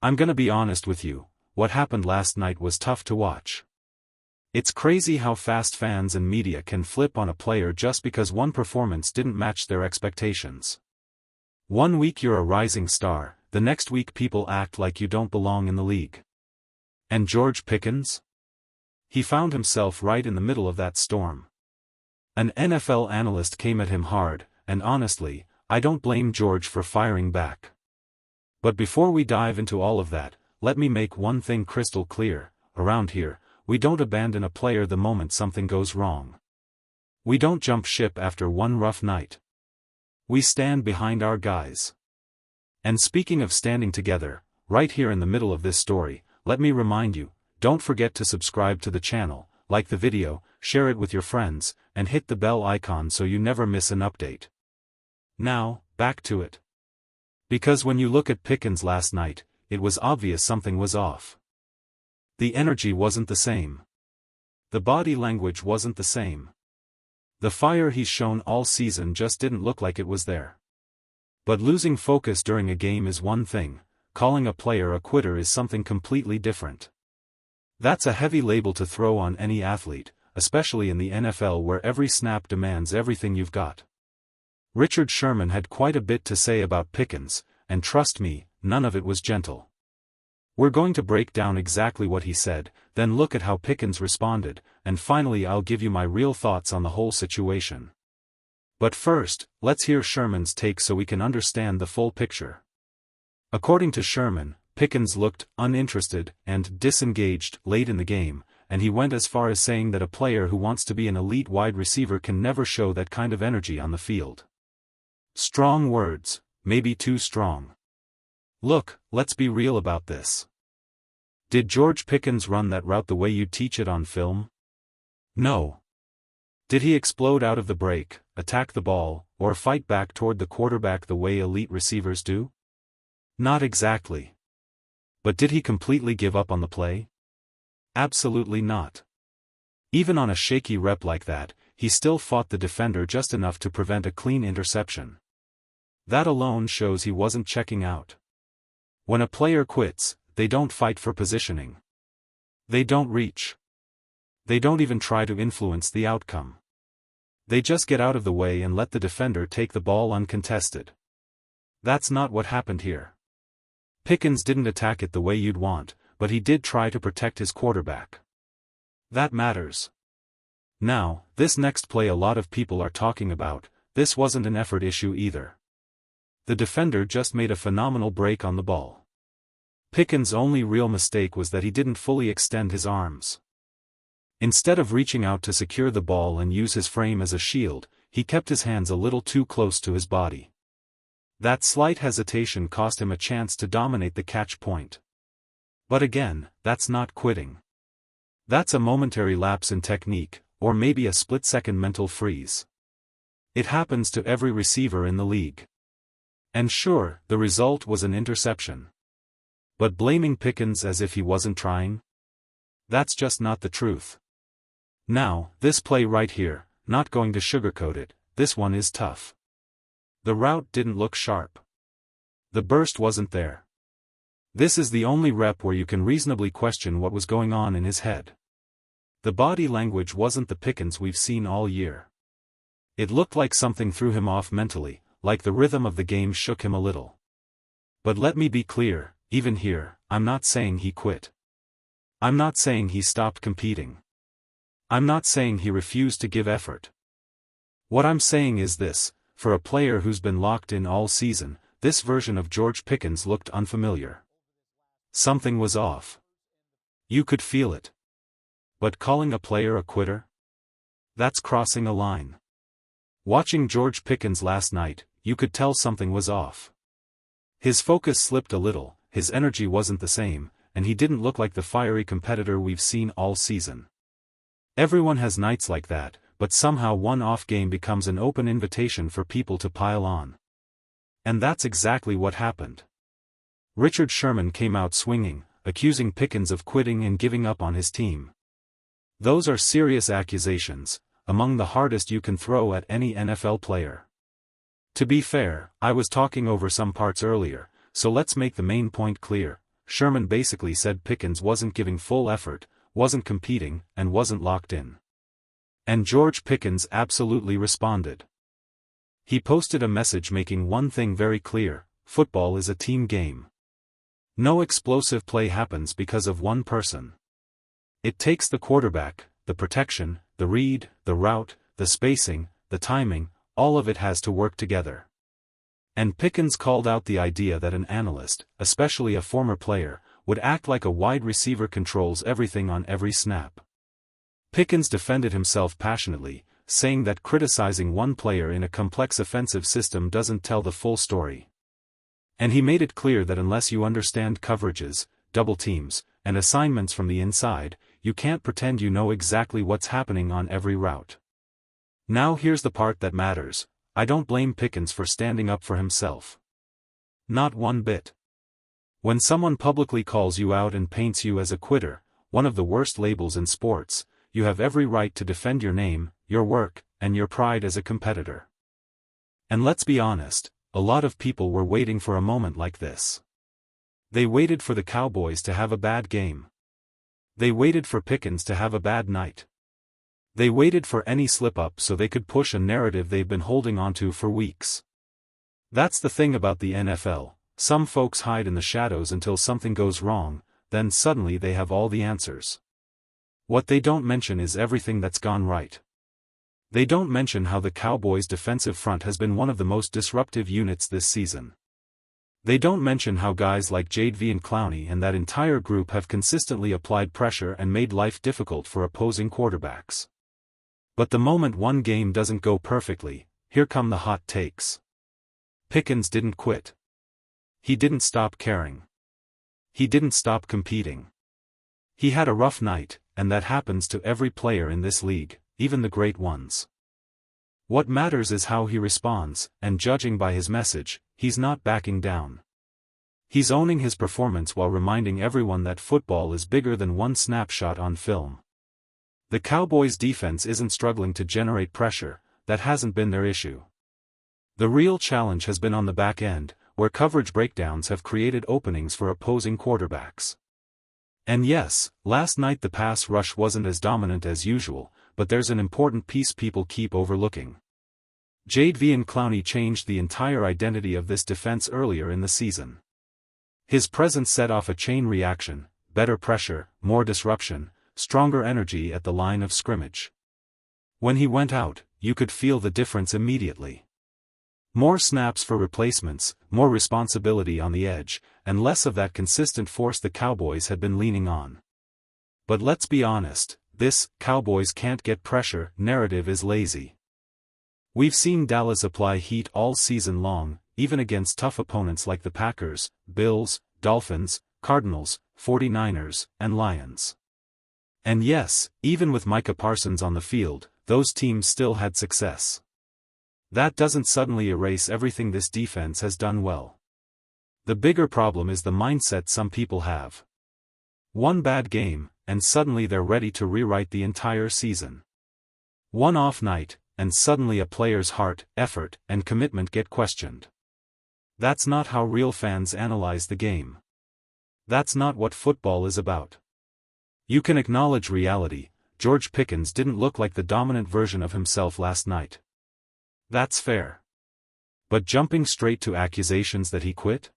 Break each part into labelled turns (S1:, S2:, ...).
S1: I'm gonna be honest with you, what happened last night was tough to watch. It's crazy how fast fans and media can flip on a player just because one performance didn't match their expectations. One week you're a rising star, the next week people act like you don't belong in the league. And George Pickens? He found himself right in the middle of that storm. An NFL analyst came at him hard, and honestly, I don't blame George for firing back. But before we dive into all of that, let me make one thing crystal clear: around here, we don't abandon a player the moment something goes wrong. We don't jump ship after one rough night. We stand behind our guys. And speaking of standing together, right here in the middle of this story, let me remind you, don't forget to subscribe to the channel, like the video, share it with your friends, and hit the bell icon so you never miss an update. Now, back to it. Because when you look at Pickens last night, it was obvious something was off. The energy wasn't the same. The body language wasn't the same. The fire he's shown all season just didn't look like it was there. But losing focus during a game is one thing, calling a player a quitter is something completely different. That's a heavy label to throw on any athlete, especially in the NFL where every snap demands everything you've got. Richard Sherman had quite a bit to say about Pickens, and trust me, none of it was gentle. We're going to break down exactly what he said, then look at how Pickens responded, and finally I'll give you my real thoughts on the whole situation. But first, let's hear Sherman's take so we can understand the full picture. According to Sherman, Pickens looked uninterested and disengaged late in the game, and he went as far as saying that a player who wants to be an elite wide receiver can never show that kind of energy on the field. Strong words, maybe too strong. Look, let's be real about this. Did George Pickens run that route the way you teach it on film? No. Did he explode out of the break, attack the ball, or fight back toward the quarterback the way elite receivers do? Not exactly. But did he completely give up on the play? Absolutely not. Even on a shaky rep like that, he still fought the defender just enough to prevent a clean interception. That alone shows he wasn't checking out. When a player quits, they don't fight for positioning. They don't reach. They don't even try to influence the outcome. They just get out of the way and let the defender take the ball uncontested. That's not what happened here. Pickens didn't attack it the way you'd want, but he did try to protect his quarterback. That matters. Now, this next play a lot of people are talking about, this wasn't an effort issue either. The defender just made a phenomenal break on the ball. Pickens' only real mistake was that he didn't fully extend his arms. Instead of reaching out to secure the ball and use his frame as a shield, he kept his hands a little too close to his body. That slight hesitation cost him a chance to dominate the catch point. But again, that's not quitting. That's a momentary lapse in technique, or maybe a split-second mental freeze. It happens to every receiver in the league. And sure, the result was an interception. But blaming Pickens as if he wasn't trying? That's just not the truth. Now, this play right here, not going to sugarcoat it, this one is tough. The route didn't look sharp. The burst wasn't there. This is the only rep where you can reasonably question what was going on in his head. The body language wasn't the Pickens we've seen all year. It looked like something threw him off mentally, like the rhythm of the game shook him a little. But let me be clear, even here, I'm not saying he quit. I'm not saying he stopped competing. I'm not saying he refused to give effort. What I'm saying is this: for a player who's been locked in all season, this version of George Pickens looked unfamiliar. Something was off. You could feel it. But calling a player a quitter? That's crossing a line. Watching George Pickens last night, you could tell something was off. His focus slipped a little, his energy wasn't the same, and he didn't look like the fiery competitor we've seen all season. Everyone has nights like that, but somehow one off game becomes an open invitation for people to pile on. And that's exactly what happened. Richard Sherman came out swinging, accusing Pickens of quitting and giving up on his team. Those are serious accusations, among the hardest you can throw at any NFL player. To be fair, I was talking over some parts earlier, so let's make the main point clear. Sherman basically said Pickens wasn't giving full effort, wasn't competing, and wasn't locked in. And George Pickens absolutely responded. He posted a message making one thing very clear: football is a team game. No explosive play happens because of one person. It takes the quarterback, the protection, the read, the route, the spacing, the timing, all of it has to work together. And Pickens called out the idea that an analyst, especially a former player, would act like a wide receiver controls everything on every snap. Pickens defended himself passionately, saying that criticizing one player in a complex offensive system doesn't tell the full story. And he made it clear that unless you understand coverages, double teams, and assignments from the inside, you can't pretend you know exactly what's happening on every route. Now here's the part that matters: I don't blame Pickens for standing up for himself. Not one bit. When someone publicly calls you out and paints you as a quitter, one of the worst labels in sports, you have every right to defend your name, your work, and your pride as a competitor. And let's be honest, a lot of people were waiting for a moment like this. They waited for the Cowboys to have a bad game. They waited for Pickens to have a bad night. They waited for any slip-up so they could push a narrative they've been holding onto for weeks. That's the thing about the NFL, some folks hide in the shadows until something goes wrong, then suddenly they have all the answers. What they don't mention is everything that's gone right. They don't mention how the Cowboys' defensive front has been one of the most disruptive units this season. They don't mention how guys like J.D. and Clowney and that entire group have consistently applied pressure and made life difficult for opposing quarterbacks. But the moment one game doesn't go perfectly, here come the hot takes. Pickens didn't quit. He didn't stop caring. He didn't stop competing. He had a rough night, and that happens to every player in this league, even the great ones. What matters is how he responds, and judging by his message, he's not backing down. He's owning his performance while reminding everyone that football is bigger than one snapshot on film. The Cowboys' defense isn't struggling to generate pressure, that hasn't been their issue. The real challenge has been on the back end, where coverage breakdowns have created openings for opposing quarterbacks. And yes, last night the pass rush wasn't as dominant as usual, but there's an important piece people keep overlooking. J.D. and Clowney changed the entire identity of this defense earlier in the season. His presence set off a chain reaction: better pressure, more disruption, stronger energy at the line of scrimmage. When he went out, you could feel the difference immediately. More snaps for replacements, more responsibility on the edge, and less of that consistent force the Cowboys had been leaning on. But let's be honest, this "Cowboys can't get pressure" narrative is lazy. We've seen Dallas apply heat all season long, even against tough opponents like the Packers, Bills, Dolphins, Cardinals, 49ers, and Lions. And yes, even with Micah Parsons on the field, those teams still had success. That doesn't suddenly erase everything this defense has done well. The bigger problem is the mindset some people have. One bad game, and suddenly they're ready to rewrite the entire season. One off night, and suddenly a player's heart, effort, and commitment get questioned. That's not how real fans analyze the game. That's not what football is about. You can acknowledge reality: George Pickens didn't look like the dominant version of himself last night. That's fair. But jumping straight to accusations that he quit?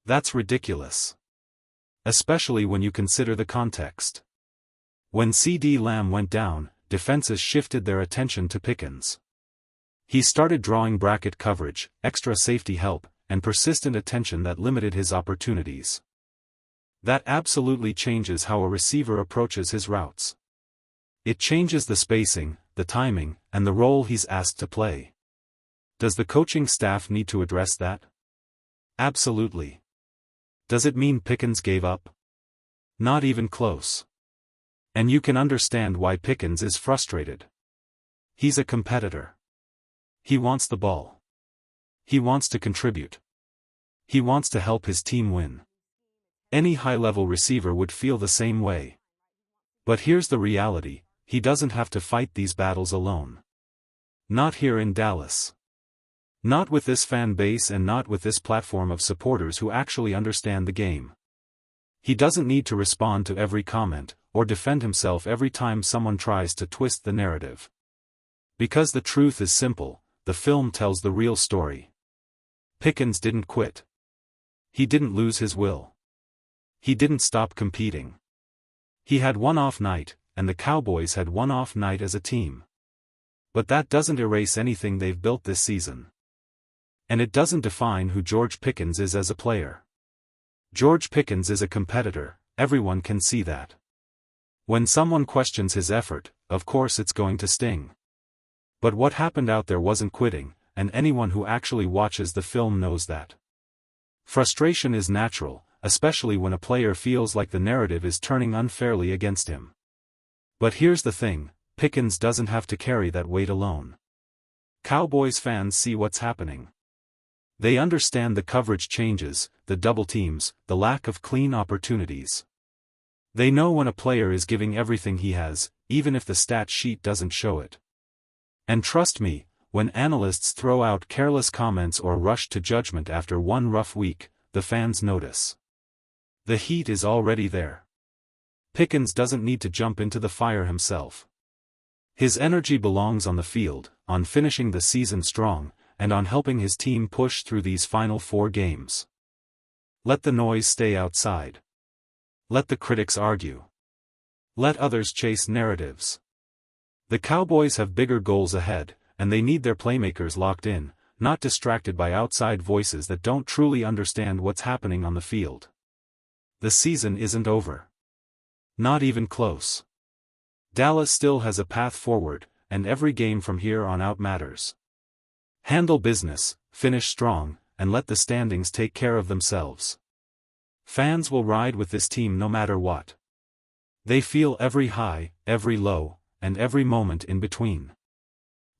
S1: That's ridiculous. Especially when you consider the context. When CeeDee Lamb went down, defenses shifted their attention to Pickens. He started drawing bracket coverage, extra safety help, and persistent attention that limited his opportunities. That absolutely changes how a receiver approaches his routes. It changes the spacing, the timing, and the role he's asked to play. Does the coaching staff need to address that? Absolutely. Does it mean Pickens gave up? Not even close. And you can understand why Pickens is frustrated. He's a competitor. He wants the ball. He wants to contribute. He wants to help his team win. Any high-level receiver would feel the same way. But here's the reality: he doesn't have to fight these battles alone. Not here in Dallas. Not with this fan base and not with this platform of supporters who actually understand the game. He doesn't need to respond to every comment, or defend himself every time someone tries to twist the narrative. Because the truth is simple, the film tells the real story. Pickens didn't quit. He didn't lose his will. He didn't stop competing. He had one off night, and the Cowboys had one off night as a team. But that doesn't erase anything they've built this season. And it doesn't define who George Pickens is as a player. George Pickens is a competitor, everyone can see that. When someone questions his effort, of course it's going to sting. But what happened out there wasn't quitting, and anyone who actually watches the film knows that. Frustration is natural, especially when a player feels like the narrative is turning unfairly against him. But here's the thing, Pickens doesn't have to carry that weight alone. Cowboys fans see what's happening. They understand the coverage changes, the double teams, the lack of clean opportunities. They know when a player is giving everything he has, even if the stat sheet doesn't show it. And trust me, when analysts throw out careless comments or rush to judgment after one rough week, the fans notice. The heat is already there. Pickens doesn't need to jump into the fire himself. His energy belongs on the field, on finishing the season strong, and on helping his team push through these final 4 games. Let the noise stay outside. Let the critics argue. Let others chase narratives. The Cowboys have bigger goals ahead, and they need their playmakers locked in, not distracted by outside voices that don't truly understand what's happening on the field. The season isn't over. Not even close. Dallas still has a path forward, and every game from here on out matters. Handle business, finish strong, and let the standings take care of themselves. Fans will ride with this team no matter what. They feel every high, every low, and every moment in between.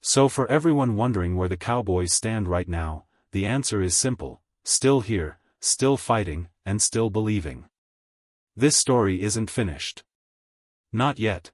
S1: So for everyone wondering where the Cowboys stand right now, the answer is simple: still here, still fighting, and still believing. This story isn't finished. Not yet.